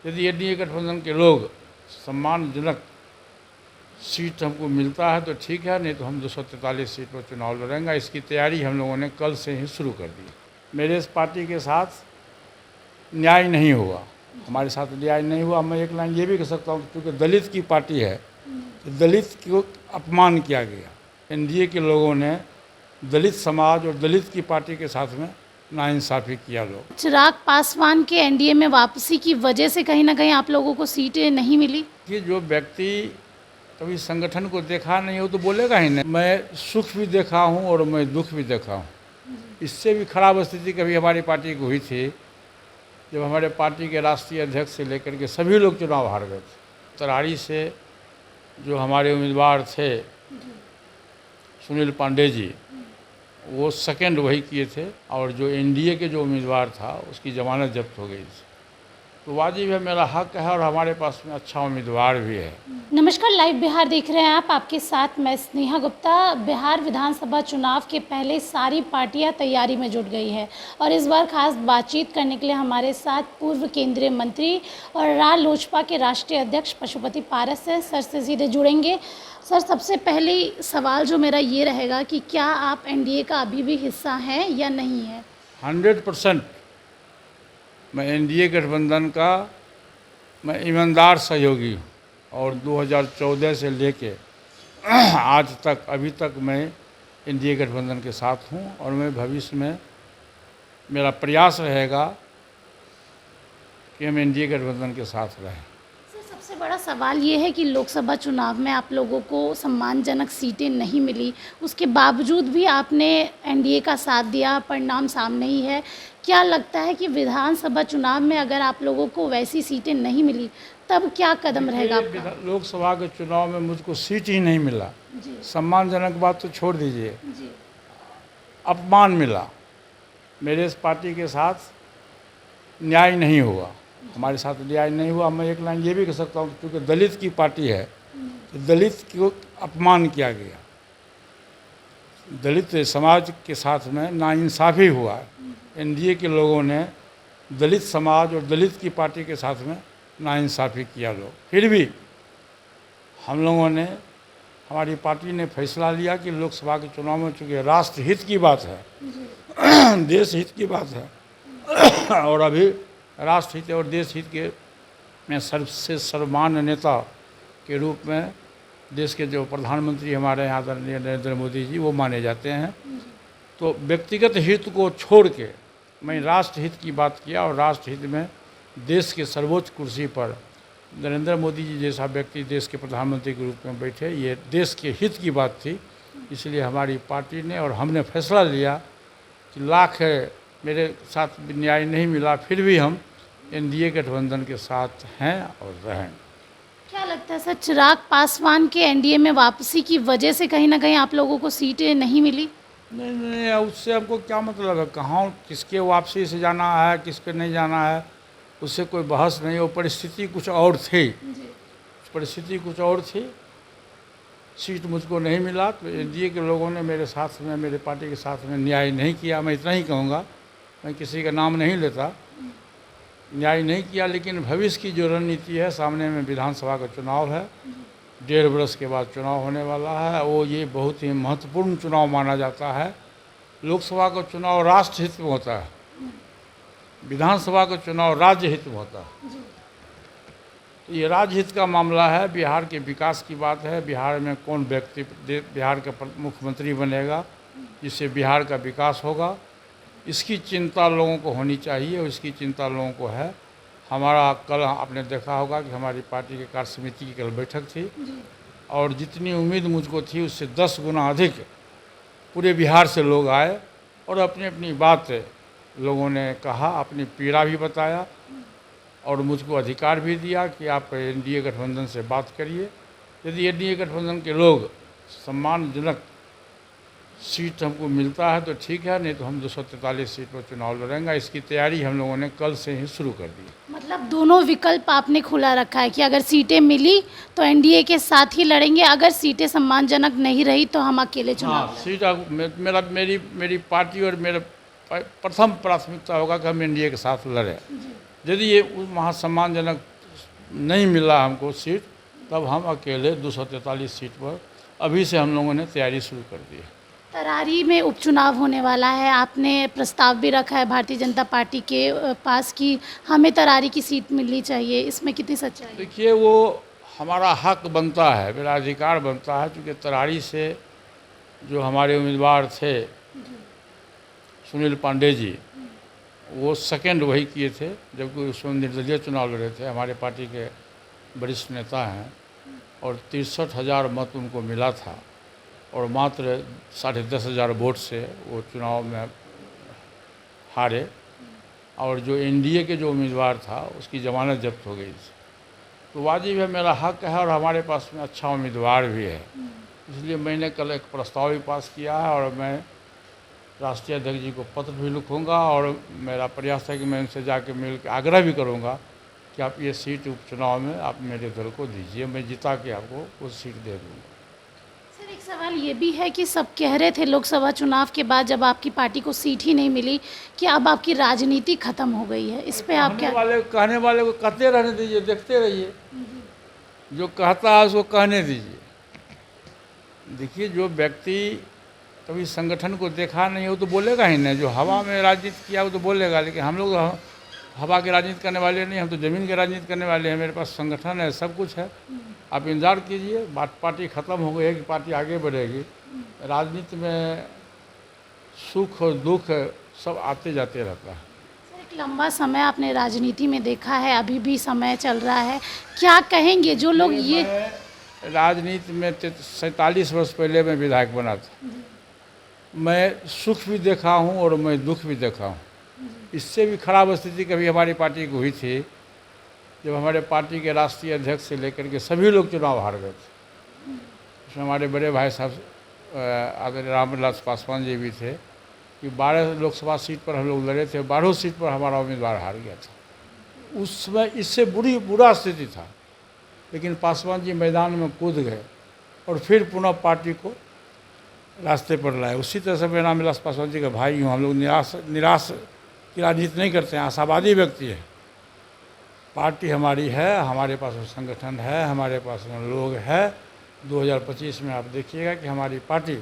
यदि एनडीए गठबंधन के लोग सम्मानजनक सीट हमको मिलता है तो ठीक है, नहीं तो हम 243 सीट पर चुनाव लड़ेंगे। इसकी तैयारी हम लोगों ने कल से ही शुरू कर दी। मेरे इस पार्टी के साथ न्याय नहीं हुआ, हमारे साथ न्याय नहीं हुआ। मैं एक लाइन ये भी कह सकता हूँ, क्योंकि दलित की पार्टी है तो दलित को अपमान किया गया। एनडीए के लोगों ने दलित समाज और दलित की पार्टी के साथ में नाइंसाफ़ी किया। लोग चिराग पासवान के एनडीए में वापसी की वजह से कहीं ना कहीं आप लोगों को सीटें नहीं मिली। कि जो व्यक्ति कभी संगठन को देखा नहीं हो तो बोलेगा ही नहीं। मैं सुख भी देखा हूँ और मैं दुख भी देखा हूँ। इससे भी खराब स्थिति कभी हमारी पार्टी की हुई थी जब हमारे पार्टी के राष्ट्रीय अध्यक्ष से लेकर के सभी लोग चुनाव हार गए थे। तरारी से जो हमारे उम्मीदवार थे सुनील पांडे जी, वो सेकंड वही किए थे, और जो एनडीए के जो उम्मीदवार था उसकी ज़मानत जब्त हो गई थी। तो वाजिब है, मेरा हक है और हमारे पास में अच्छा उम्मीदवार भी है। नमस्कार, लाइव बिहार देख रहे हैं आप। आपके साथ मैं स्नेहा गुप्ता। बिहार विधानसभा चुनाव के पहले सारी पार्टियां तैयारी में जुट गई है और इस बार खास बातचीत करने के लिए हमारे साथ पूर्व केंद्रीय मंत्री और रालोजपा के राष्ट्रीय अध्यक्ष पशुपति पारस है। सर से सीधे जुड़ेंगे। सर, सबसे पहले सवाल जो मेरा ये रहेगा कि क्या आप एनडीए का अभी भी हिस्सा हैं या नहीं है? 100% मैं एनडीए गठबंधन का मैं ईमानदार सहयोगी हूँ और 2014 से लेके आज तक अभी तक मैं एनडीए गठबंधन के साथ हूँ और मैं भविष्य में मेरा प्रयास रहेगा कि हम एनडीए गठबंधन के साथ रहें। सबसे बड़ा सवाल ये है कि लोकसभा चुनाव में आप लोगों को सम्मानजनक सीटें नहीं मिली, उसके बावजूद भी आपने एनडीए का साथ दिया, परिणाम सामने ही है। क्या लगता है कि विधानसभा चुनाव में अगर आप लोगों को वैसी सीटें नहीं मिली तब क्या कदम रहेगा आपका? लोकसभा के चुनाव में मुझको सीट ही नहीं मिला, सम्मानजनक बात तो छोड़ दीजिए, अपमान मिला। मेरे इस पार्टी के साथ न्याय नहीं हुआ, हमारे साथ न्याय नहीं हुआ। मैं एक लाइन ये भी कह सकता हूँ, क्योंकि दलित की पार्टी है तो दलित को अपमान किया गया, दलित समाज के साथ में नाइंसाफ़ी हुआ। एनडीए के लोगों ने दलित समाज और दलित की पार्टी के साथ में नाइंसाफ़ी किया। लोग फिर भी हम लोगों ने, हमारी पार्टी ने फैसला लिया कि लोकसभा के चुनाव में चूँकि राष्ट्रहित की बात है, देश हित की बात है और अभी राष्ट्रहित और देश हित के में सबसे सर्वमान्य नेता के रूप में देश के जो प्रधानमंत्री हमारे यहाँ आदरणीय नरेंद्र मोदी जी वो माने जाते हैं। तो व्यक्तिगत हित को छोड़ के मैं राष्ट्रहित की बात किया और राष्ट्रहित में देश के सर्वोच्च कुर्सी पर नरेंद्र मोदी जी जैसा व्यक्ति देश के प्रधानमंत्री के रूप में बैठे, ये देश के हित की बात थी। इसलिए हमारी पार्टी ने और हमने फैसला लिया कि लाख मेरे साथ न्याय नहीं मिला, फिर भी हम एनडीए गठबंधन के साथ हैं और रहेंगे। क्या लगता है सर, चिराग पासवान के एनडीए में वापसी की वजह से कहीं ना कहीं आप लोगों को सीटें नहीं मिली? नहीं, उससे हमको क्या मतलब है, कहाँ किसके वापसी से जाना है, किस पे नहीं जाना है, उससे कोई बहस नहीं। वो परिस्थिति कुछ और थी, परिस्थिति कुछ और थी, सीट मुझको नहीं मिला तो एनडीए के लोगों ने मेरे साथ में, मेरे पार्टी के साथ में न्याय नहीं किया। मैं इतना ही कहूँगा, मैं किसी का नाम नहीं लेता, न्याय नहीं किया। लेकिन भविष्य की जो रणनीति है, सामने में विधानसभा का चुनाव है, 1.5 वर्ष के बाद चुनाव होने वाला है, वो ये बहुत ही महत्वपूर्ण चुनाव माना जाता है। लोकसभा का चुनाव राष्ट्र हित में होता है, विधानसभा का चुनाव राज्य हित में होता है। तो ये राज्य हित का मामला है, बिहार के विकास की बात है। बिहार में कौन व्यक्ति बिहार का मुख्यमंत्री बनेगा जिससे बिहार का विकास होगा, इसकी चिंता लोगों को होनी चाहिए और इसकी चिंता लोगों को है। हमारा कल आपने देखा होगा कि हमारी पार्टी के कार्य समिति की कल बैठक थी और जितनी उम्मीद मुझको थी उससे 10 गुना अधिक पूरे बिहार से लोग आए और अपनी अपनी बात लोगों ने कहा, अपनी पीड़ा भी बताया और मुझको अधिकार भी दिया कि आप एनडीए गठबंधन से बात करिए। यदि एनडीए गठबंधन के लोग सम्मानजनक सीट हमको मिलता है तो ठीक है, नहीं तो हम 243 सीट पर चुनाव लड़ेंगे। इसकी तैयारी हम लोगों ने कल से ही शुरू कर दी। मतलब दोनों विकल्प आपने खुला रखा है कि अगर सीटें मिली तो एनडीए के साथ ही लड़ेंगे, अगर सीटें सम्मानजनक नहीं रही तो हम अकेले चुनाव सीट मेरी पार्टी और मेरा प्रथम प्राथमिकता होगा कि हम एनडीए के साथ लड़ें। यदि ये वहाँ सम्मानजनक नहीं मिला हमको सीट, तब हम अकेले 243 सीट पर अभी से हम लोगों ने तैयारी शुरू कर दी है। तरारी में उपचुनाव होने वाला है, आपने प्रस्ताव भी रखा है भारतीय जनता पार्टी के पास कि हमें तरारी की सीट मिलनी चाहिए, इसमें कितनी सच्चाई है? देखिए, वो हमारा हक बनता है, मेरा अधिकार बनता है, क्योंकि तरारी से जो हमारे उम्मीदवार थे सुनील पांडे जी, वो सेकंड वही किए थे, जबकि उसमें निर्दलीय चुनाव लड़े थे। हमारे पार्टी के वरिष्ठ नेता हैं और 63,000 मत उनको मिला था और मात्र 10,500 वोट से वो चुनाव में हारे। और जो एनडीए के जो उम्मीदवार था उसकी ज़मानत जब्त हो गई थी। तो वाजिब है, मेरा हक है और हमारे पास में अच्छा उम्मीदवार भी है, इसलिए मैंने कल एक प्रस्ताव भी पास किया है और मैं राष्ट्रीय अध्यक्ष जी को पत्र भी लिखूँगा और मेरा प्रयास है कि मैं उनसे जाके मिल के आग्रह भी करूँगा कि आप ये सीट उपचुनाव में आप मेरे दल को दीजिए, मैं जिता के आपको वो सीट दे दूँगा। सर, एक सवाल ये भी है कि सब कह रहे थे लोकसभा चुनाव के बाद जब आपकी पार्टी को सीट ही नहीं मिली कि अब आपकी राजनीति खत्म हो गई है, इस पे आप क्या? कहने वाले को कहते रहने दीजिए, देखते रहिए, जो कहता है उसको कहने दीजिए। देखिए, जो व्यक्ति कभी संगठन को देखा नहीं हो तो बोलेगा ही नहीं, जो हवा में राजनीति किया वो तो बोलेगा, लेकिन हम लोग हवा की राजनीति करने वाले नहीं, हम तो ज़मीन की राजनीति करने वाले हैं। मेरे पास संगठन है, सब कुछ है, आप इंतजार कीजिए। पार्टी ख़त्म हो गई है कि पार्टी आगे बढ़ेगी। राजनीति में सुख और दुख सब आते जाते रहता है। सर, एक लंबा समय आपने राजनीति में देखा है, अभी भी समय चल रहा है, क्या कहेंगे जो लोग ये? राजनीति में 47 वर्ष पहले मैं विधायक बना था। मैं सुख भी देखा हूँ और मैं दुख भी देखा हूँ। इससे भी खराब स्थिति कभी हमारी पार्टी की हुई थी, जब हमारे पार्टी के राष्ट्रीय अध्यक्ष से लेकर के सभी लोग चुनाव हार गए थे। उसमें हमारे बड़े भाई साहब आदरणीय रामविलास पासवान जी भी थे कि 12 लोकसभा सीट पर हम लोग लड़े थे, 12 सीट पर हमारा उम्मीदवार हार गया था। उसमें इससे बुरा स्थिति था, लेकिन पासवान जी मैदान में कूद गए और फिर पुनः पार्टी को रास्ते पर लाए। उसी तरह से मैं रामविलास पासवान जी का भाई हूँ। हम लोग निराश की राजनीति नहीं करते हैं, आशावादी व्यक्ति है। पार्टी हमारी है, हमारे पास संगठन है, हमारे पास लोग हैं। 2025 में आप देखिएगा कि हमारी पार्टी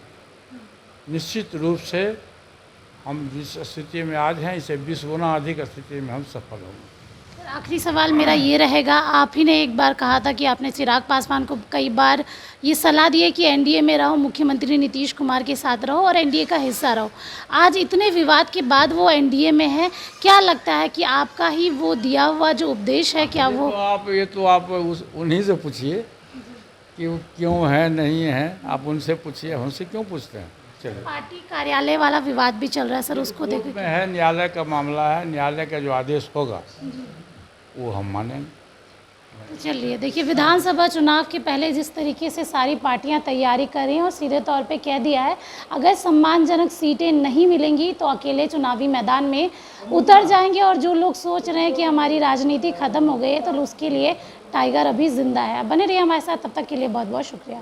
निश्चित रूप से हम जिस स्थिति में आज हैं, इससे 20 गुना अधिक स्थिति में हम सफल होंगे। सर, आखिरी सवाल मेरा ये रहेगा, आप ही ने एक बार कहा था कि आपने चिराग पासवान को कई बार ये सलाह दी है कि एनडीए में रहो, मुख्यमंत्री नीतीश कुमार के साथ रहो और एनडीए का हिस्सा रहो। आज इतने विवाद के बाद वो एनडीए में है, क्या लगता है कि आपका ही वो दिया हुआ जो उपदेश है, क्या वो? ये तो आप उन्हीं से पूछिए कि वो क्यों है नहीं है, आप उनसे पूछिए, हमसे क्यों पूछते हैं? चलिए, पार्टी कार्यालय वाला विवाद भी चल रहा है सर, उसको कोर्ट देखो। में है, न्यायालय का मामला है, न्यायालय का जो आदेश होगा वो हम मानेंगे। तो चलिए, देखिए, विधानसभा चुनाव के पहले जिस तरीके से सारी पार्टियां तैयारी कर रही हैं और सीधे तौर पे कह दिया है अगर सम्मानजनक सीटें नहीं मिलेंगी तो अकेले चुनावी मैदान में उतर जाएंगे। और जो लोग सोच रहे हैं कि हमारी राजनीति ख़त्म हो गई है, तो उसके लिए टाइगर अभी जिंदा है। बने रहिए हमारे साथ, तब तक के लिए बहुत बहुत शुक्रिया।